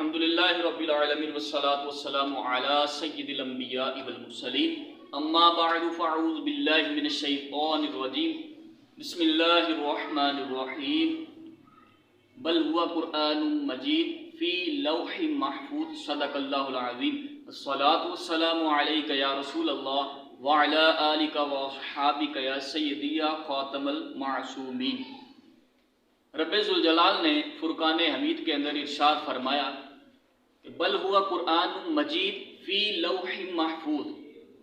الحمدللہ رب العالمین والصلاة والسلام علی سید الانبیاء والمرسلین اما بعد فاعوذ باللہ من الشیطان الرجیم بسم اللہ الرحمن الرحیم بل هو قرآن مجید فی لوح محفوظ صدق اللہ العظیم الصلاة والسلام علیک یا رسول اللہ وعلی آلک واصحابک یا سیدی یا خاتم المعصومین۔ رب ذوالجلال نے فرقان حمید کے اندر ارشاد فرمایا کہ بل ہوا قرآن مجید فی لوح محفوظ،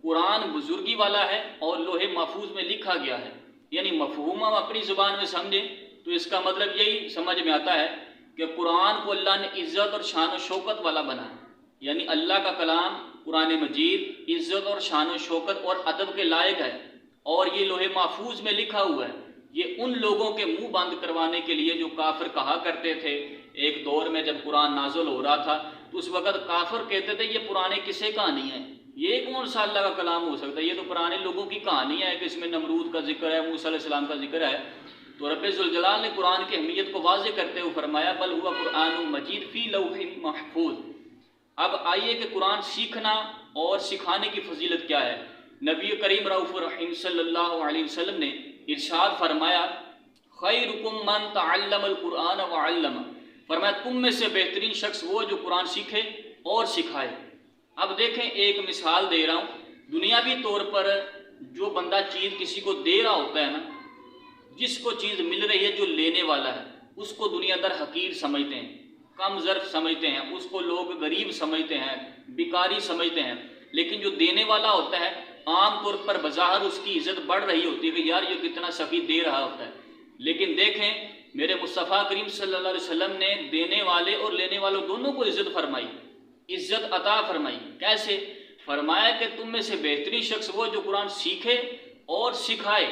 قرآن بزرگی والا ہے اور لوح محفوظ میں لکھا گیا ہے۔ یعنی مفہوم ہم اپنی زبان میں سمجھیں تو اس کا مطلب یہی سمجھ میں آتا ہے کہ قرآن کو اللہ نے عزت اور شان و شوکت والا بنایا، یعنی اللہ کا کلام قرآن مجید عزت اور شان و شوکت اور ادب کے لائق ہے، اور یہ لوح محفوظ میں لکھا ہوا ہے۔ یہ ان لوگوں کے منہ بند کروانے کے لیے جو کافر کہا کرتے تھے، ایک دور میں جب قرآن نازل ہو رہا تھا تو اس وقت کافر کہتے تھے یہ پرانے قصے کہانی ہے، یہ کون سا اللہ کا کلام ہو سکتا ہے، یہ تو پرانے لوگوں کی کہانی ہے کہ اس میں نمرود کا ذکر ہے، موسیٰ علیہ السلام کا ذکر ہے۔ تو رب ذوالجلال نے قرآن کی اہمیت کو واضح کرتے ہوئے فرمایا بل ہوا قرآن مجید فی لوح محفوظ۔ اب آئیے کہ قرآن سیکھنا اور سکھانے کی فضیلت کیا ہے۔ نبی کریم رؤوف الرحیم صلی اللہ علیہ وسلم نے ارشاد فرمایا خیرکم من تعلم القرآن وعلم، فرمایا تم میں سے بہترین شخص وہ جو قرآن سیکھے اور سکھائے۔ اب دیکھیں ایک مثال دے رہا ہوں، دنیاوی طور پر جو بندہ چیز کسی کو دے رہا ہوتا ہے نا، جس کو چیز مل رہی ہے جو لینے والا ہے، اس کو دنیا در حقیر سمجھتے ہیں، کم ظرف سمجھتے ہیں، اس کو لوگ غریب سمجھتے ہیں، بیکاری سمجھتے ہیں۔ لیکن جو دینے والا ہوتا ہے عام طور پر بظاہر اس کی عزت بڑھ رہی ہوتی ہے کہ یار یہ کتنا سخی دے رہا ہوتا ہے، لیکن دیکھیں میرے مصطفیٰ کریم صلی اللہ علیہ وسلم نے دینے والے اور لینے والوں دونوں کو عزت فرمائی، عزت عطا فرمائی۔ کیسے؟ فرمایا کہ تم میں سے بہترین شخص وہ جو قرآن سیکھے اور سکھائے،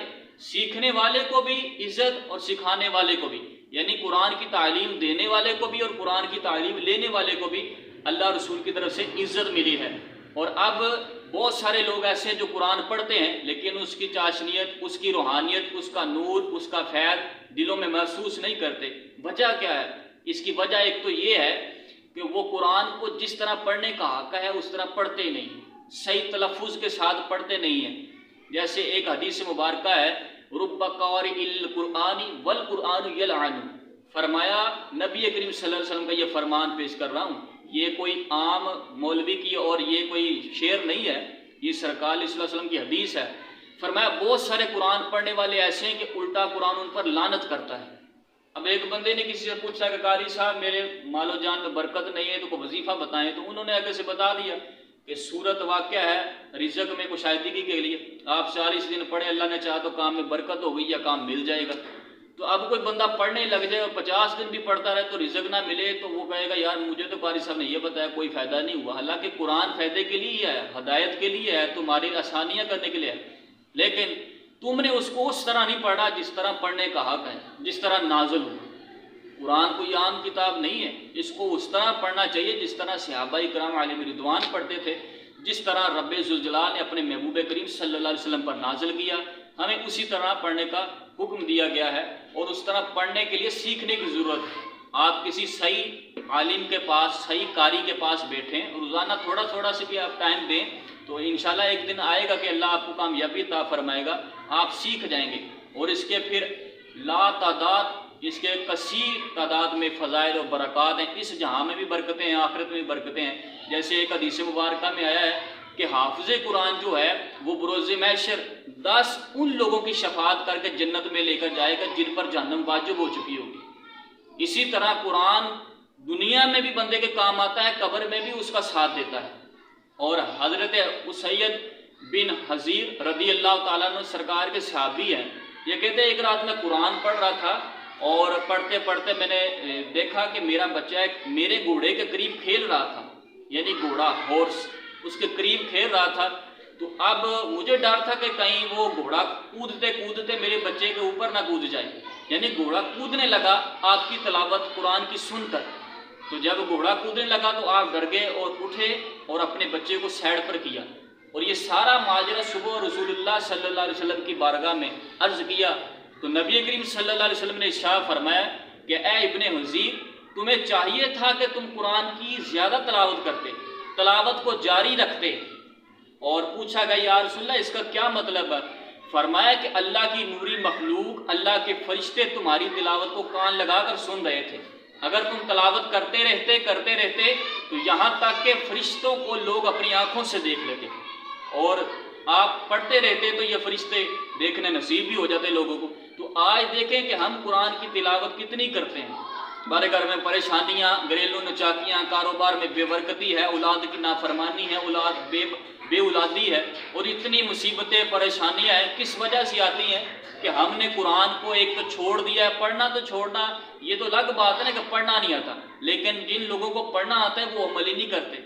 سیکھنے والے کو بھی عزت اور سکھانے والے کو بھی، یعنی قرآن کی تعلیم دینے والے کو بھی اور قرآن کی تعلیم لینے والے کو بھی اللہ رسول کی طرف سے عزت ملی ہے۔ اور اب بہت سارے لوگ ایسے ہیں جو قرآن پڑھتے ہیں لیکن اس کی چاشنیت، اس کی روحانیت، اس کا نور، اس کا فیض دلوں میں محسوس نہیں کرتے۔ وجہ کیا ہے؟ اس کی وجہ ایک تو یہ ہے کہ وہ قرآن کو جس طرح پڑھنے کا حق ہے اس طرح پڑھتے ہی نہیں، صحیح تلفظ کے ساتھ پڑھتے نہیں ہیں۔ جیسے ایک حدیث مبارکہ ہے رب قارئ القرآن والقرآن یلعن، فرمایا نبی کریم صلی اللہ علیہ وسلم کا یہ فرمان پیش کر رہا ہوں، یہ کوئی عام مولوی کی اور یہ کوئی شعر نہیں ہے، یہ سرکار صلی اللہ علیہ وسلم کی حدیث ہے۔ فرمایا بہت سارے قرآن پڑھنے والے ایسے ہیں کہ الٹا قرآن ان پر لعنت کرتا ہے۔ اب ایک بندے نے کسی سے پوچھا کہ قاری صاحب میرے مال و جان میں برکت نہیں ہے تو کوئی وظیفہ بتائیں، تو انہوں نے آگے سے بتا دیا کہ صورت واقعہ ہے رزق میں کشادگی کے لیے، آپ 40 دن پڑھے، اللہ نے چاہا تو کام میں برکت ہو گئی یا کام مل جائے گا۔ تو اب کوئی بندہ پڑھنے لگ جائے اور 50 دن بھی پڑھتا رہے تو رزق نہ ملے تو وہ کہے گا یار مجھے تو قاری صاحب نے یہ بتایا کوئی فائدہ نہیں ہوا، حالانکہ قرآن فائدے کے لیے ہی ہے، ہدایت کے لیے ہے، تمہاری آسانیاں کرنے کے لیے ہے، لیکن تم نے اس کو اس طرح نہیں پڑھا جس طرح پڑھنے کا حق ہے، جس طرح نازل ہو۔ قرآن کوئی عام کتاب نہیں ہے، اس کو اس طرح پڑھنا چاہیے جس طرح صحابہ کرام علیہ رضوان پڑھتے تھے، جس طرح رب ذوالجلال نے اپنے محبوب کریم صلی اللہ علیہ وسلم پر نازل کیا، ہمیں اسی طرح پڑھنے کا حکم دیا گیا ہے، اور اس طرح پڑھنے کے لیے سیکھنے کی ضرورت ہے۔ آپ کسی صحیح عالم کے پاس، صحیح قاری کے پاس بیٹھیں، روزانہ تھوڑا تھوڑا سے بھی آپ ٹائم دیں تو انشاءاللہ ایک دن آئے گا کہ اللہ آپ کو کامیابی عطا فرمائے گا، آپ سیکھ جائیں گے، اور اس کے پھر لا تعداد، اس کے کثیر تعداد میں فضائل و برکات ہیں، اس جہاں میں بھی برکتیں ہیں، آخرت میں بھی برکتیں ہیں۔ جیسے ایک حدیث مبارکہ میں آیا ہے کہ حافظ قرآن جو ہے وہ بروز محشر 10 ان لوگوں کی شفاعت کر کے جنت میں لے کر جائے گا جن پر جہنم واجب ہو چکی ہوگی۔ اسی طرح قرآن دنیا میں بھی بندے کے کام آتا ہے، قبر میں بھی اس کا ساتھ دیتا ہے۔ اور حضرت اسید بن حضیر رضی اللہ تعالیٰ عنہ سرکار کے صحابی ہیں، یہ کہتے ہیں ایک رات میں قرآن پڑھ رہا تھا اور پڑھتے پڑھتے میں نے دیکھا کہ میرا بچہ میرے گھوڑے کے قریب کھیل رہا تھا، یعنی گھوڑا ہورس اس کے قریب کھیل رہا تھا، تو اب مجھے ڈر تھا کہ کہیں وہ گھوڑا کودتے کودتے میرے بچے کے اوپر نہ کود جائے، یعنی گھوڑا کودنے لگا آپ کی تلاوت قرآن کی سن کر، تو جب گھوڑا کودنے لگا تو آپ ڈر گئے اور اٹھے اور اپنے بچے کو سائیڈ پر کیا، اور یہ سارا ماجرا صبح رسول اللہ صلی اللہ علیہ وسلم کی بارگاہ میں عرض کیا، تو نبی کریم صلی اللہ علیہ وسلم نے ارشاد فرمایا کہ اے ابن حضیر، تمہیں چاہیے تھا کہ تم قرآن کی زیادہ تلاوت کرتے، تلاوت کو جاری رکھتے۔ اور پوچھا گیا یا رسول اللہ اس کا کیا مطلب ہے؟ فرمایا کہ اللہ کی نوری مخلوق، اللہ کے فرشتے تمہاری تلاوت کو کان لگا کر سن رہے تھے۔ اگر تم تلاوت کرتے رہتے تو یہاں تک کہ فرشتوں کو لوگ اپنی آنکھوں سے دیکھ لیتے، اور آپ پڑھتے رہتے تو یہ فرشتے دیکھنے نصیب بھی ہو جاتے لوگوں کو۔ تو آج دیکھیں کہ ہم قرآن کی تلاوت کتنی کرتے ہیں، ہمارے گھر میں پریشانیاں، گھریلو نچاکیاں، کاروبار میں بے برکتی ہے، اولاد کی نافرمانی ہے، اولاد بے اولادی ہے، اور اتنی مصیبتیں پریشانیاں ہیں، کس وجہ سے آتی ہیں کہ ہم نے قرآن کو ایک تو چھوڑ دیا ہے۔ پڑھنا تو چھوڑنا یہ تو الگ بات ہے نا کہ پڑھنا نہیں آتا، لیکن جن لوگوں کو پڑھنا آتا ہے وہ عمل ہی نہیں کرتے۔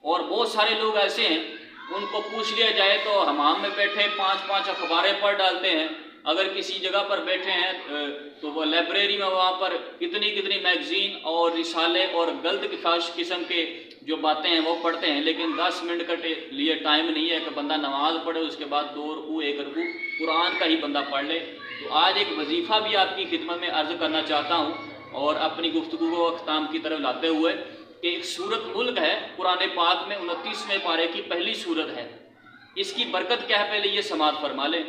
اور بہت سارے لوگ ایسے ہیں، ان کو پوچھ لیا جائے تو حمام میں بیٹھے 5 اخباریں پڑھ ڈالتے ہیں، اگر کسی جگہ پر بیٹھے ہیں تو وہ لائبریری میں وہاں پر کتنی میگزین اور رسالے اور غلط قسم کے جو باتیں ہیں وہ پڑھتے ہیں، لیکن 10 منٹ کا لیے ٹائم نہیں ہے کہ بندہ نماز پڑھے، اس کے بعد 2 رکوع 1 رکوع قرآن کا ہی بندہ پڑھ لے۔ تو آج ایک وظیفہ بھی آپ کی خدمت میں عرض کرنا چاہتا ہوں، اور اپنی گفتگو کو اختتام کی طرف لاتے ہوئے کہ ایک سورت ملک ہے قرآن پاک میں، 29ویں پارے کی پہلی سورت ہے۔ اس کی برکت کیا ہے، پہلے یہ سماعت فرما لیں۔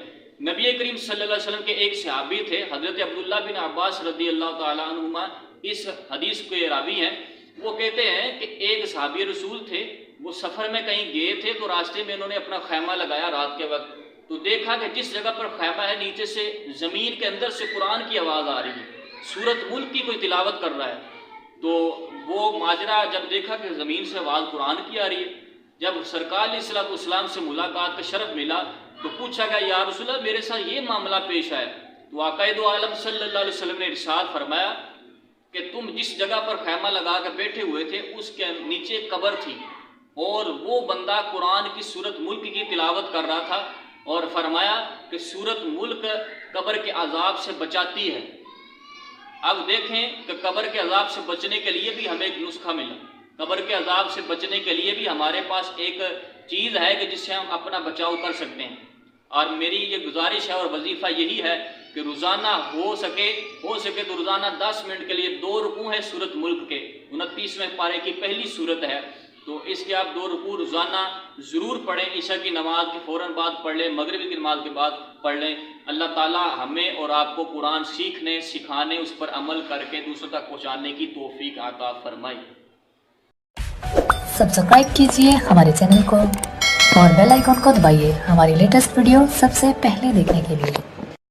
نبی کریم صلی اللہ علیہ وسلم کے ایک صحابی تھے، حضرت عبداللہ بن عباس رضی اللہ تعالیٰ عنہما، اس حدیث کے راوی ہیں۔ وہ کہتے ہیں کہ ایک صحابی رسول تھے، وہ سفر میں کہیں گئے تھے تو راستے میں انہوں نے اپنا خیمہ لگایا رات کے وقت، تو دیکھا کہ جس جگہ پر خیمہ ہے نیچے سے زمین کے اندر سے قرآن کی آواز آ رہی ہے، سورت ملک کی کوئی تلاوت کر رہا ہے۔ تو وہ ماجرا جب دیکھا کہ زمین سے آواز قرآن کی آ رہی ہے، جب سرکار علیہ الصلوۃ والسلام سے ملاقات کا شرف ملا تو پوچھا گیا یا رسول اللہ میرے ساتھ یہ معاملہ پیش آیا، تو آقا دو عالم صلی اللہ علیہ وسلم نے ارشاد فرمایا کہ تم جس جگہ پر خیمہ لگا کے بیٹھے ہوئے تھے اس کے نیچے قبر تھی، اور وہ بندہ قرآن کی سورت ملک کی تلاوت کر رہا تھا، اور فرمایا کہ سورت ملک قبر کے عذاب سے بچاتی ہے۔ اب دیکھیں کہ قبر کے عذاب سے بچنے کے لیے بھی ہمیں ایک نسخہ ملا، قبر کے عذاب سے بچنے کے لیے بھی ہمارے پاس ایک چیز ہے کہ جس سے ہم اپنا بچاؤ کر سکتے ہیں۔ اور میری یہ گزارش ہے اور وظیفہ یہی ہے کہ روزانہ ہو سکے تو روزانہ 10 منٹ کے لیے 2 رکوع ہیں سورت ملک کے، 29ویں پارے کی پہلی سورت ہے، تو اس کے آپ 2 رکوع روزانہ ضرور پڑھیں، عشاء کی نماز کے فوراً بعد پڑھ لیں، مغرب کی نماز کے بعد پڑھ لیں۔ اللہ تعالیٰ ہمیں اور آپ کو قرآن سیکھنے، سکھانے، اس پر عمل کر کے دوسروں تک پہنچانے کی توفیق عطا فرمائے۔ سبسکرائب کیجئے ہمارے چینل کو اور بیل آئیکن کو دبائیے ہماری لیٹسٹ ویڈیو سب سے پہلے دیکھنے کے لیے۔